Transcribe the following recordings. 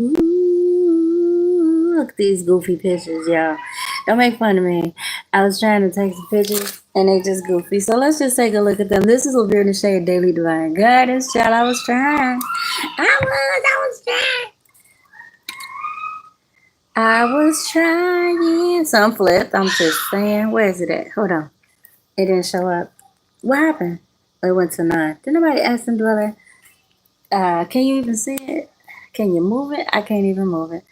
Ooh, look at these goofy pictures, y'all. Don't make fun of me. I was trying to take some pictures and they just goofy. So let's just take a look at them. This is Laverne and Shade Daily Divine Guidance. Child, I was trying. I was trying. Some flipped. I'm just saying. Where is it at? Hold on. It didn't show up. What happened? It went to 9. Did nobody ask them, Dweller? Can you even see it? Can you move it? I can't even move it.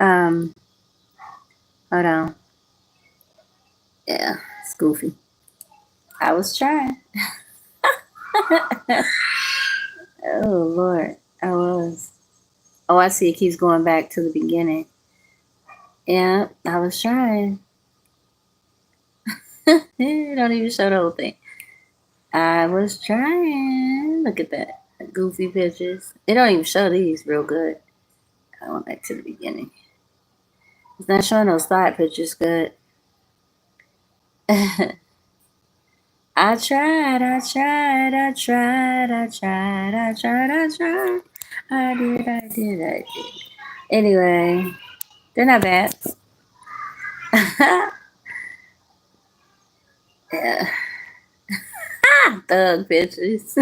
Hold on. Yeah, it's goofy. I was trying. Oh, Lord. I was. Oh, I see. It keeps going back to the beginning. Yeah, I was trying. It don't even show the whole thing. I was trying. Look at that. Goofy pictures. It don't even show these real good. I went back to the beginning. It's not showing those side pictures good. I tried. I did. Anyway, they're not bad. Yeah. Thug pictures.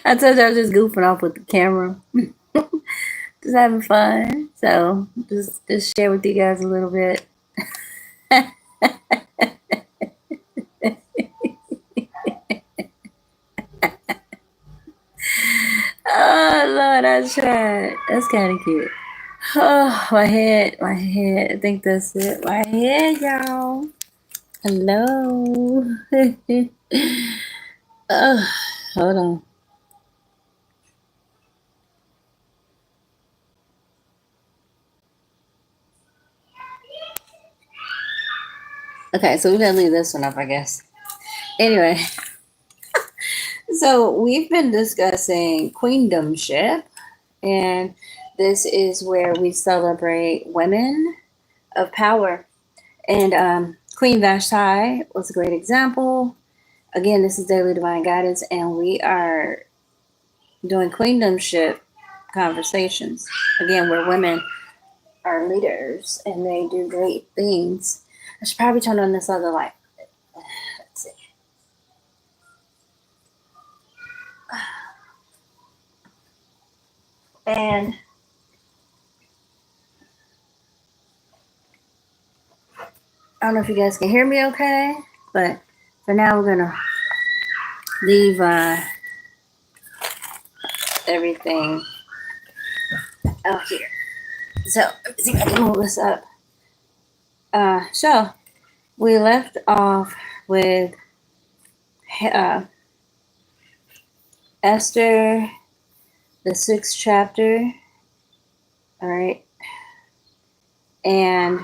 I told you I was just goofing off with the camera. Just having fun. So just share with you guys a little bit. Oh Lord, I tried. That's kind of cute. Oh, my head. I think that's it. My head, y'all. Hello. Oh, hold on. Okay, so we're gonna leave this one up, I guess. Anyway, so we've been discussing Queendomship, and this is where we celebrate women of power. And Queen Vashti was a great example. Again, this is Daily Divine Guidance, and we are doing Queendomship conversations. Again, where women are leaders and they do great things. I should probably turn on this other light. Let's see. And I don't know if you guys can hear me okay, but for now we're gonna leave everything out here. So let me see if I can pull this up. So we left off with Esther, the 6th chapter. All right, and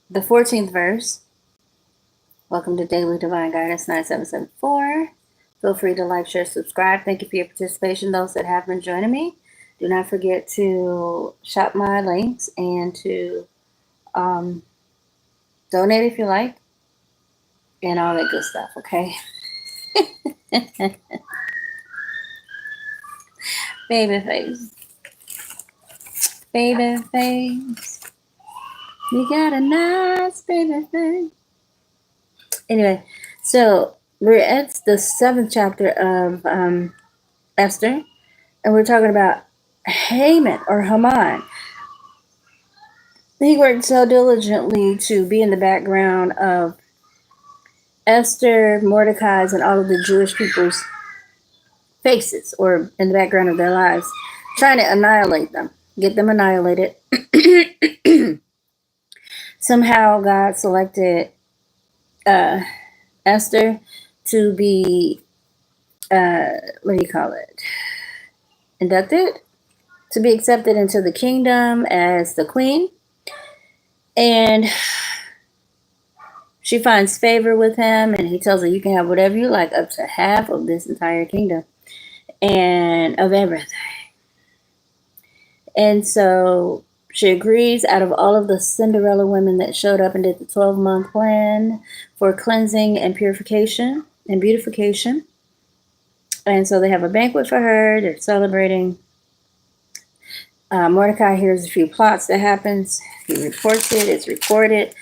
the 14th verse. Welcome to Daily Divine Guidance 9774. Feel free to like, share, subscribe. Thank you for your participation. Those that have been joining me, do not forget to shop my links and to donate if you like and all that good stuff, okay? Baby face. Baby face. You got a nice baby face. Anyway, so we're at the 7th chapter of Esther, and we're talking about Haman or Haman. He worked so diligently to be in the background of Esther, Mordecai's, and all of the Jewish people's faces, or in the background of their lives, trying to annihilate them, get them annihilated. Somehow God selected Esther to be, what do you call it? Inducted? To be accepted into the kingdom as the queen. And she finds favor with him, and he tells her, you can have whatever you like, up to half of this entire kingdom and of everything. And so she agrees. Out of all of the Cinderella women that showed up and did the 12-month plan for cleansing and purification, and beautification. And so they have a banquet for her. They're celebrating. Mordecai hears a few plots that happens. He reports it. It's recorded.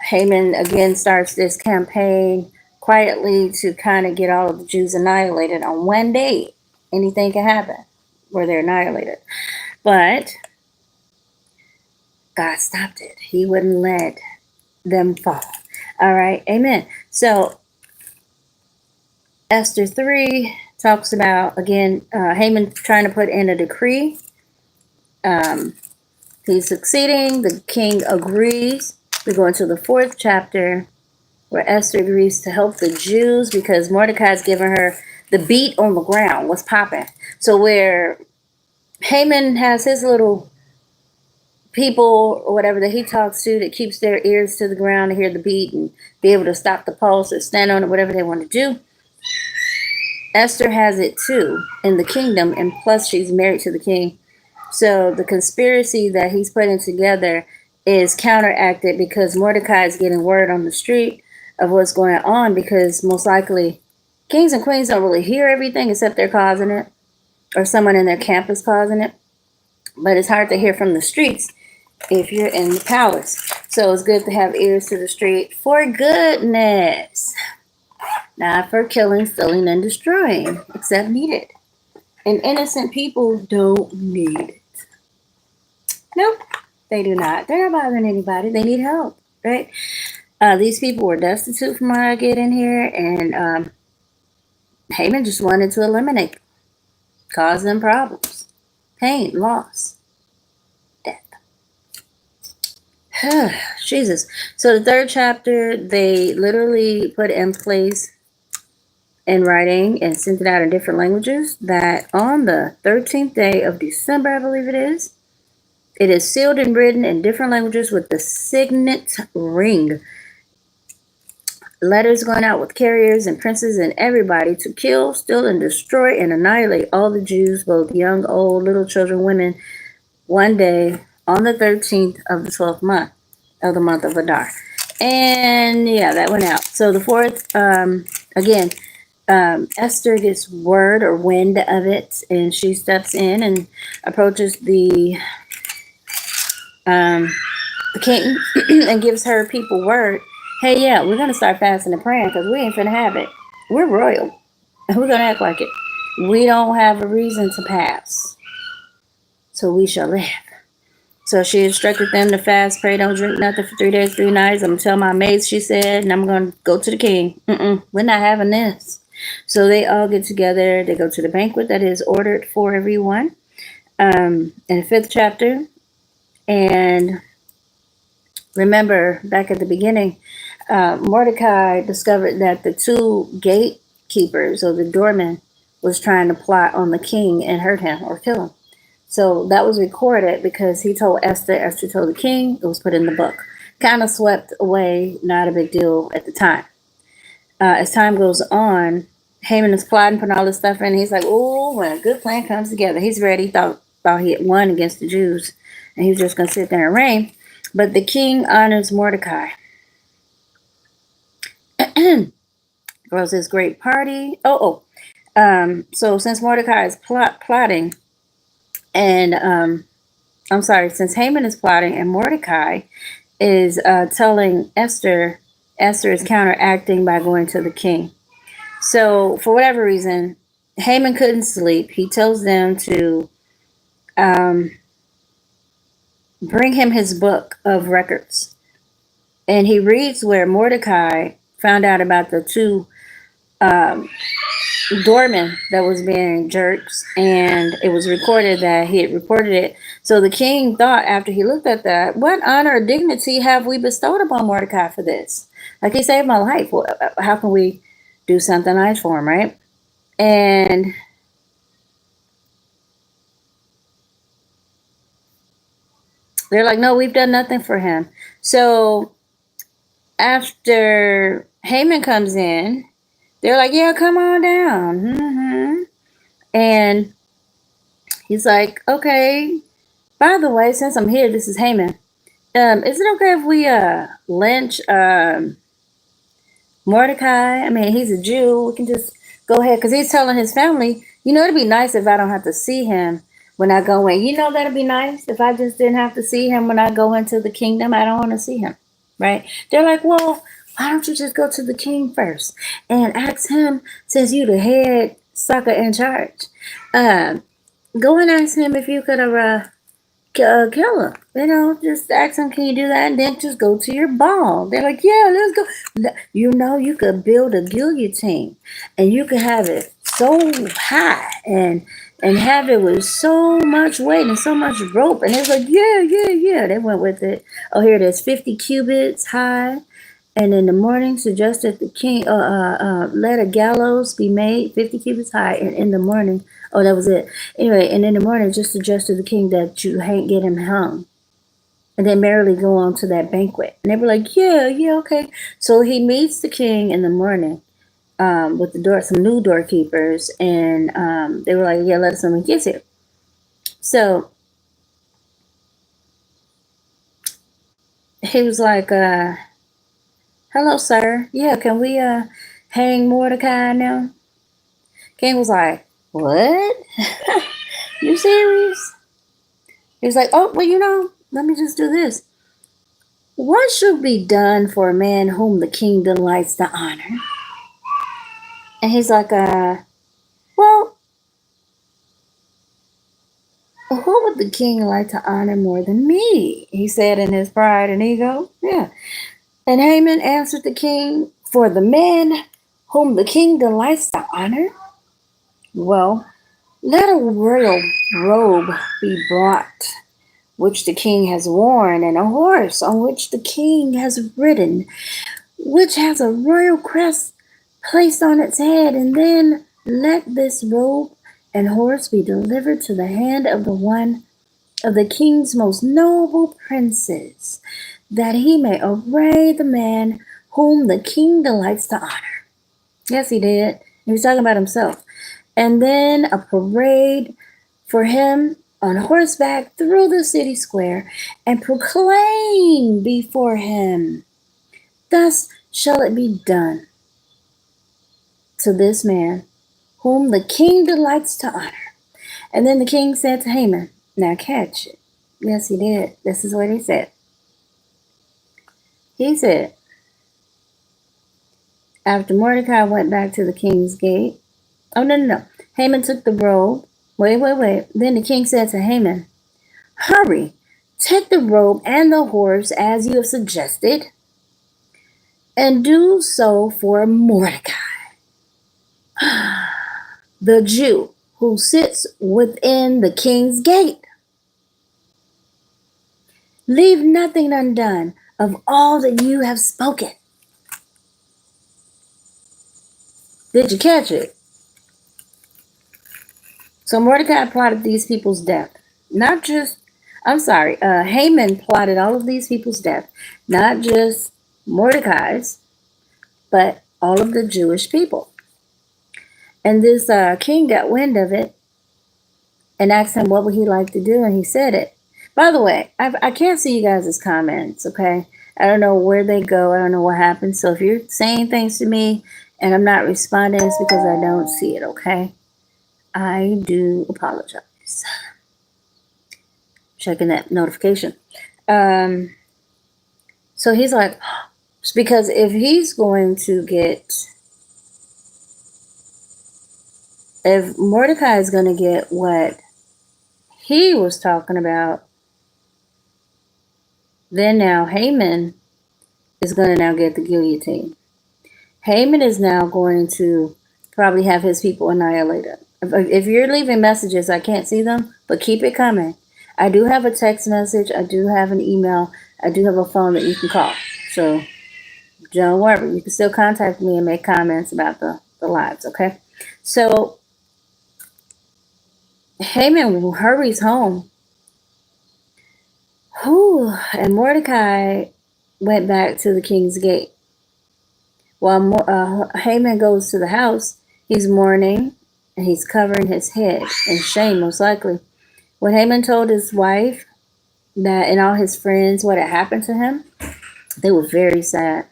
Haman again starts this campaign quietly to kind of get all of the Jews annihilated on one day. Anything can happen where they're annihilated. But God stopped it. He wouldn't let them fall. All right. Amen. So Esther 3 talks about, again, Haman trying to put in a decree. He's succeeding. The king agrees. We go into the 4th chapter where Esther agrees to help the Jews because Mordecai's giving her the beat on the ground. What's popping? So where Haman has his little people or whatever that he talks to that keeps their ears to the ground to hear the beat and be able to stop the pulse or stand on it, whatever they want to do. Esther has it too in the kingdom, and plus she's married to the king. So the conspiracy that he's putting together is counteracted because Mordecai is getting word on the street of what's going on, because most likely kings and queens don't really hear everything except they're causing it or someone in their camp is causing it. But it's hard to hear from the streets if you're in the palace. So it's good to have ears to the street for goodness. Not for killing, stealing, and destroying, except needed. And innocent people don't need it. Nope, they do not. They're not bothering anybody. They need help, right? These people were destitute from what I get in here, and Haman just wanted to eliminate them, cause them problems, pain, loss, death. Jesus. So the 3rd chapter, they literally put in place in writing and sent it out in different languages that on the 13th day of December, I believe it is sealed and written in different languages with the signet ring. Letters going out with carriers and princes and everybody to kill, steal, and destroy and annihilate all the Jews, both young, old, little children, women, one day on the 13th of the 12th month of the month of Adar. And yeah, that went out. So the 4th, again, Esther gets word or wind of it, and she steps in and approaches the king and gives her people word. Hey, yeah, we're going to start fasting and praying because we ain't finna have it. We're royal. And we're going to act like it. We don't have a reason to pass. So we shall live. So she instructed them to fast, pray, don't drink nothing for 3 days, 3 nights. I'm going to tell my maids, she said, and I'm going to go to the king. We're not having this. So they all get together. They go to the banquet that is ordered for everyone. In the 5th chapter. And remember, back at the beginning, Mordecai discovered that the 2 gatekeepers, or the doormen, was trying to plot on the king and hurt him or kill him. So that was recorded because he told Esther, Esther told the king, it was put in the book. Kind of swept away, not a big deal at the time. As time goes on, Haman is plotting, putting all this stuff in. He's like, oh, when a good plan comes together, he's ready. He thought he had won against the Jews, and he was just going to sit there and reign. But the king honors Mordecai. Throws his great party. So since Mordecai is plotting, and since Haman is plotting and Mordecai is telling Esther is counteracting by going to the king. So for whatever reason, Haman couldn't sleep. He tells them to bring him his book of records. And he reads where Mordecai found out about the 2 doormen that was being jerks, and it was recorded that he had reported it. So the king thought, after he looked at that, what honor or dignity have we bestowed upon Mordecai for this? Like, he saved my life. Well, how can we do something nice for him, right? And they're like, no, we've done nothing for him. So after Haman comes in, they're like, yeah, come on down. And he's like, okay, by the way, since I'm here, this is Haman. Is it okay if we lynch Mordecai, I mean, he's a Jew. We can just go ahead because he's telling his family, it'd be nice if I don't have to see him when I go in. That'd be nice if I just didn't have to see him when I go into the kingdom. I don't want to see him, right? They're like, well, why don't you just go to the king first and ask him, since you the head sucker in charge, go and ask him if you could kill him. Just ask him, can you do that? And then just go to your ball. They're like, yeah, let's go. You could build a guillotine and you could have it so high and have it with so much weight and so much rope. And it's like, yeah. They went with it. Oh, here it is, 50 cubits high. And in the morning, suggested the king let a gallows be made 50 cubits high. And in the morning, oh, that was it. Anyway, and in the morning, just suggested the king that you get him hung. And then merrily go on to that banquet. And they were like, yeah, okay. So he meets the king in the morning with some new doorkeepers. And they were like, yeah, let us know when he gets here. So he was like, hello, sir. Yeah, can we hang Mordecai now? King was like, what? You serious? He was like, oh, well, let me just do this. What should be done for a man whom the king delights to honor? And he's like, well, who would the king like to honor more than me? He said in his pride and ego. Yeah. And Haman answered the king, for the man whom the king delights to honor? Well, let a royal robe be brought, which the king has worn, and a horse on which the king has ridden, which has a royal crest placed on its head, and then let this robe and horse be delivered to the hand of one of the king's most noble princes, that he may array the man whom the king delights to honor. Yes, he did. He was talking about himself. And then a parade for him on horseback through the city square, and proclaim before him, thus shall it be done to this man whom the king delights to honor. And then the king said to Haman, now catch it. Yes, he did. This is what he said. He said, after Mordecai went back to the king's gate, oh, no. Haman took the robe. Wait. Then the king said to Haman, hurry, take the robe and the horse as you have suggested, and do so for Mordecai, the Jew who sits within the king's gate. Leave nothing undone of all that you have spoken. Did you catch it? So Mordecai plotted these people's death. Haman plotted all of these people's death. Not just Mordecai's, but all of the Jewish people. And this king got wind of it and asked him what would he like to do, and he said it. By the way, I can't see you guys' comments, okay? I don't know where they go. I don't know what happened. So if you're saying things to me and I'm not responding, it's because I don't see it, okay? I do apologize. Checking that notification. So he's like, because if Mordecai is going to get what he was talking about, then now Haman is going to now get the guillotine. Haman is now going to probably have his people annihilated. If you're leaving messages, I can't see them, but keep it coming. I do have a text message. I do have an email. I do have a phone that you can call. So don't worry. You can still contact me and make comments about the lives, okay? So Haman hurries home. And Mordecai went back to the king's gate. While Haman goes to the house, he's mourning and he's covering his head in shame, most likely. When Haman told his wife and all his friends what had happened to him, they were very sad.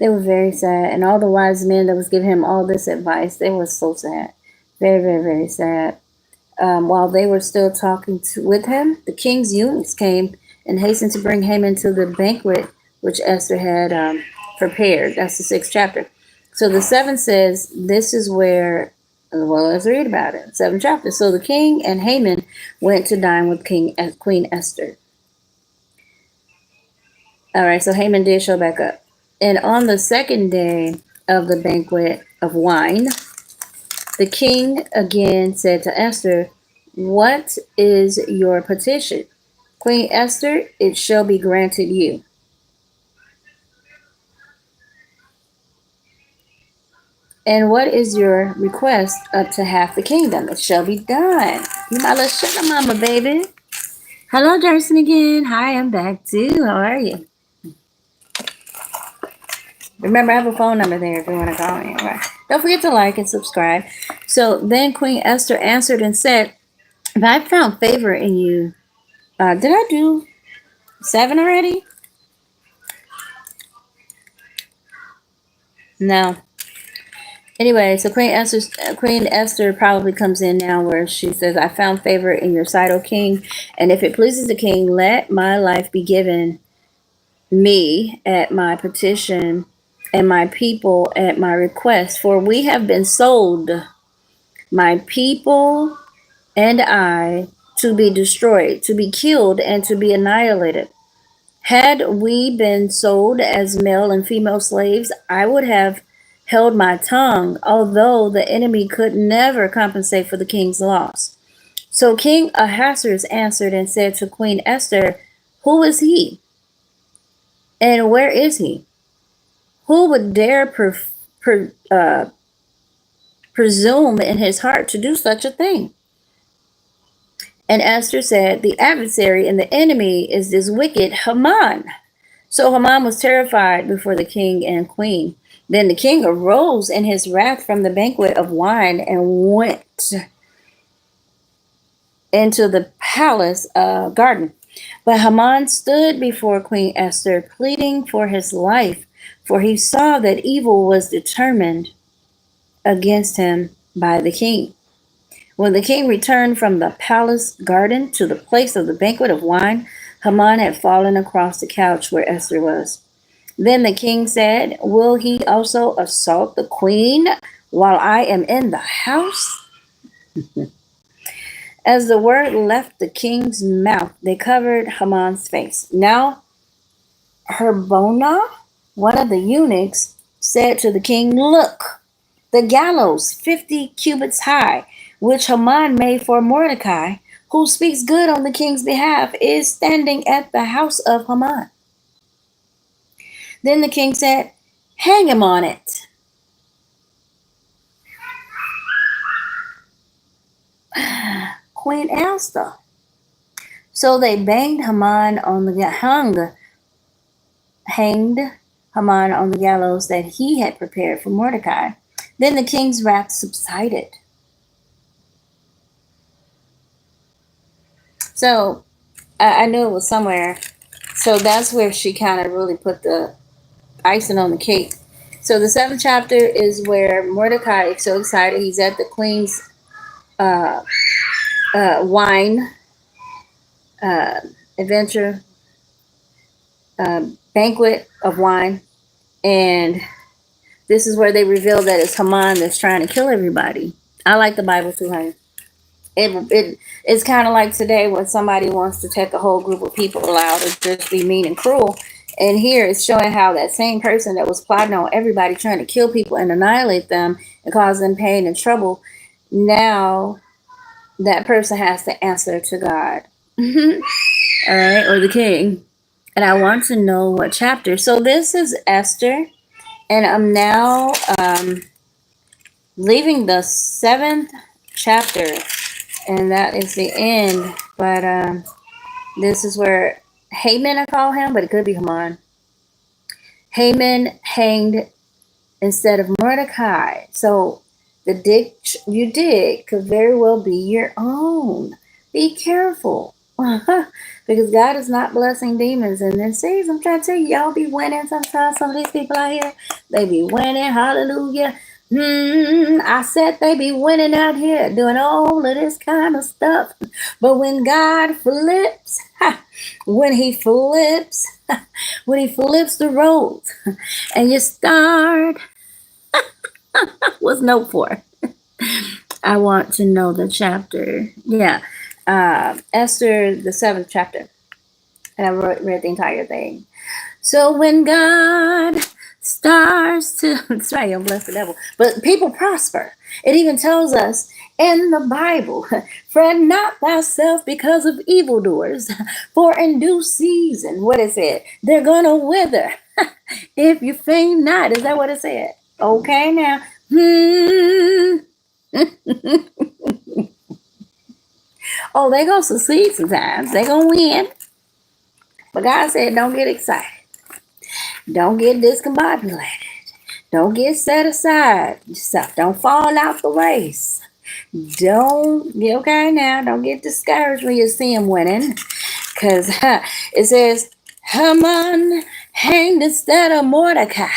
They were very sad. And all the wise men that was giving him all this advice, they were so sad. Very, very, very sad. While they were still talking with him, the king's eunuchs came and hastened to bring Haman to the banquet which Esther had prepared. That's the 6th chapter. So the 7th says, this is where, well, let's read about it. 7th chapter. So the king and Haman went to dine with Queen Esther. All right, so Haman did show back up. And on the 2nd day of the banquet of wine, the king again said to Esther, what is your petition? Queen Esther, it shall be granted you. And what is your request up to half the kingdom? It shall be done. You my little sugar mama, baby. Hello, Jason again. Hi, I'm back too. How are you? Remember, I have a phone number there if you want to call me. Right. Don't forget to like and subscribe. So then Queen Esther answered and said, if I found favor in you, did I do 7 already? No. Anyway, so Queen Esther probably comes in now where she says, I found favor in your sight, O king, and if it pleases the king, let my life be given me at my petition and my people at my request, for we have been sold, my people and I, to be destroyed, to be killed, and to be annihilated. Had we been sold as male and female slaves, I would have held my tongue, although the enemy could never compensate for the king's loss. So King Ahasuerus answered and said to Queen Esther, who is he? And where is he? Who would dare presume in his heart to do such a thing? And Esther said, the adversary and the enemy is this wicked Haman. So Haman was terrified before the king and queen. Then the king arose in his wrath from the banquet of wine and went into the palace garden. But Haman stood before Queen Esther, pleading for his life, for he saw that evil was determined against him by the king. When the king returned from the palace garden to the place of the banquet of wine, Haman had fallen across the couch where Esther was. Then the king said, will he also assault the queen while I am in the house? As the word left the king's mouth, they covered Haman's face. Now Harbona, one of the eunuchs, said to the king, look, the gallows 50 cubits high, which Haman made for Mordecai, who speaks good on the king's behalf, is standing at the house of Haman. Then the king said, hang him on it. Queen Esther. So they hanged Haman on the gallows that he had prepared for Mordecai. Then the king's wrath subsided. So I knew it was somewhere. So that's where she kind of really put the icing on the cake. So the 7th chapter is where Mordecai is so excited. He's at the queen's wine adventure banquet of wine, and this is where they reveal that it's Haman that's trying to kill everybody. I like the Bible too, honey. It's kind of like today when somebody wants to take a whole group of people out and just be mean and cruel. And here it's showing how that same person that was plotting on everybody, trying to kill people and annihilate them and cause them pain and trouble, now that person has to answer to God. All right, or the king. And I want to know what chapter. So this is Esther, and I'm now leaving the 7th chapter, and that is the end. But this is where Haman, I call him, but it could be Haman. Haman hanged instead of Mordecai. So the ditch you dig could very well be your own. Be careful. Because God is not blessing demons in this season. I'm trying to tell you, y'all be winning sometimes. Some of these people out here, they be winning. Hallelujah. I said they be winning out here doing all of this kind of stuff. But when God flips, when he flips, when he flips the roles and you start, what's note for? I want to know the chapter. Yeah. Esther, the 7th chapter. And I read the entire thing. So when God starts to, that's right, don't bless the devil, but people prosper. It even tells us in the Bible, fret not thyself because of evildoers, for in due season, what it said, they're going to wither if you faint not. Is that what it said? Okay, now. Oh, they're going to succeed sometimes. They're going to win. But God said, don't get excited. Don't get discombobulated. Don't get set aside yourself. Don't fall out the race. Don't get, okay now, don't get discouraged when you see him winning. Because it says, Haman hanged instead of Mordecai.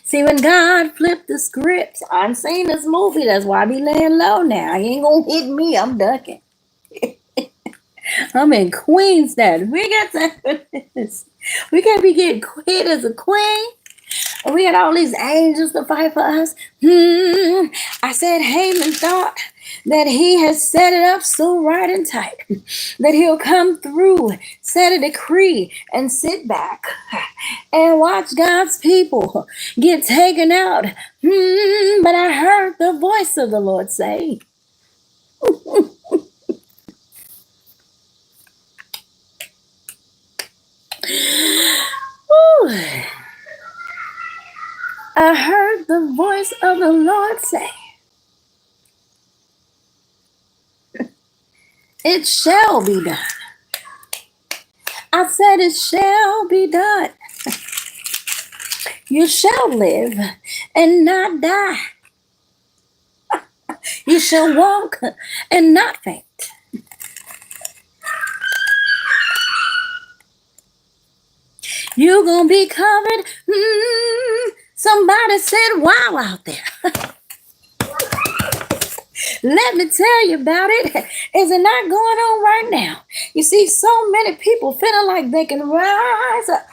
See, when God flipped the scripts, I've seen this movie. That's why I be laying low now. He ain't going to hit me. I'm ducking. I'm in queen status. We got this. We can't be getting hit as a queen. We got all these angels to fight for us. I said Haman thought that he has set it up so right and tight that he'll come through, set a decree, and sit back and watch God's people get taken out. But I heard the voice of the Lord say, I heard the voice of the Lord say, it shall be done. I said it shall be done. You shall live and not die. You shall walk and not faint. You're going to be covered. Somebody said wow out there. Let me tell you about it. Is it not going on right now? You see, so many people feeling like they can rise up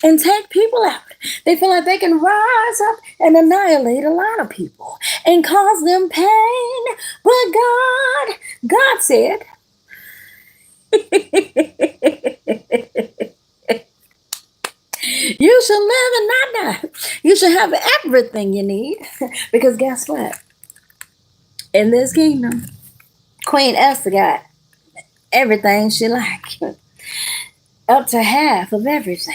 and take people out. They feel like they can rise up and annihilate a lot of people and cause them pain. But God said, you shall live and not die. You shall have everything you need. Because guess what? In this kingdom, Queen Esther got everything she liked. Up to half of everything.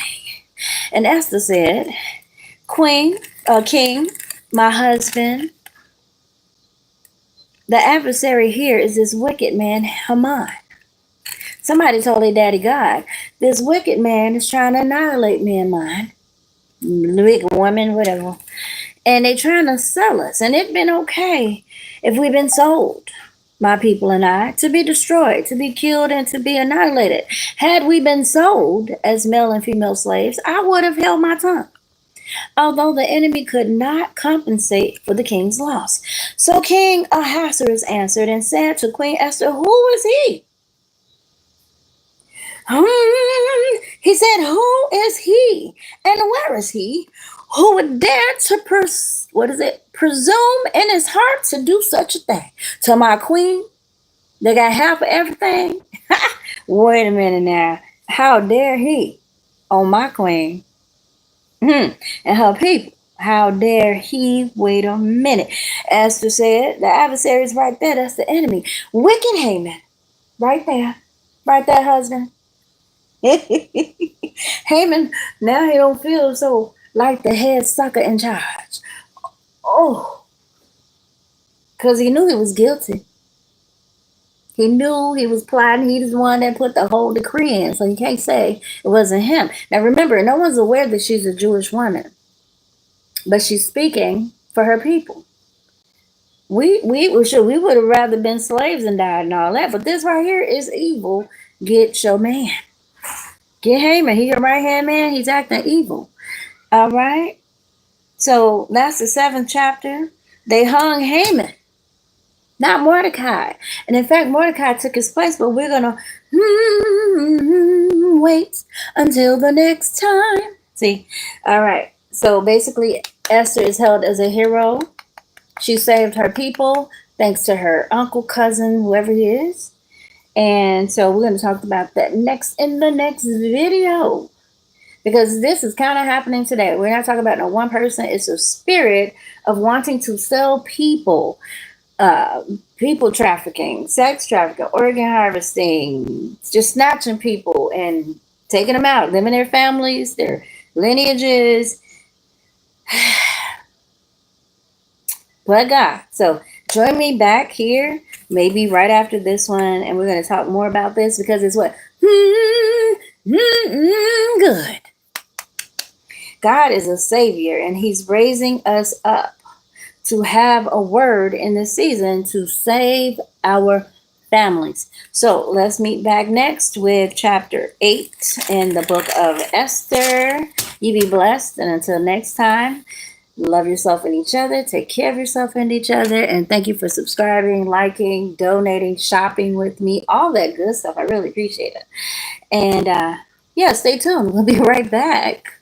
And Esther said, King, my husband, the adversary here is this wicked man, Haman. Somebody told their daddy God, this wicked man is trying to annihilate me and mine. Wicked woman, whatever. And they trying to sell us. And it's been okay if we've been sold, my people and I, to be destroyed, to be killed, and to be annihilated. Had we been sold as male and female slaves, I would have held my tongue, although the enemy could not compensate for the king's loss. So King Ahasuerus answered and said to Queen Esther, who is he? He said, who is he? And where is he who would dare to presume in his heart to do such a thing to my queen? They got half of everything. Wait a minute now. How dare he on my queen and her people? How dare he? Wait a minute. Esther said, the adversary is right there. That's the enemy. Wicked Haman. Right there. Right there, husband. Haman, now he don't feel so like the head sucker in charge. Oh, because he knew he was guilty. He knew he was plotting. He was the one that put the whole decree in, so you can't say it wasn't him. Now remember, no one's aware that she's a Jewish woman, but she's speaking for her people. We would have rather been slaves and died and all that, but this right here is evil get your man. Get Haman. He your right hand man. He's acting evil. All right. So that's the 7th chapter. They hung Haman, not Mordecai. And in fact, Mordecai took his place, but we're going to wait until the next time. See? All right. So basically, Esther is held as a hero. She saved her people thanks to her uncle, cousin, whoever he is. And so we're going to talk about that next in the next video. Because this is kind of happening today. We're not talking about no one person. It's a spirit of wanting to sell people, people trafficking, sex trafficking, organ harvesting, just snatching people and taking them out, them and their families, their lineages. But God. So join me back here, maybe right after this one, and we're going to talk more about this because it's what? Good. God is a savior, and he's raising us up to have a word in this season to save our families. So let's meet back next with chapter 8 in the book of Esther. You be blessed, and until next time, love yourself and each other. Take care of yourself and each other. And thank you for subscribing, liking, donating, shopping with me, all that good stuff. I really appreciate it. And yeah, stay tuned. We'll be right back.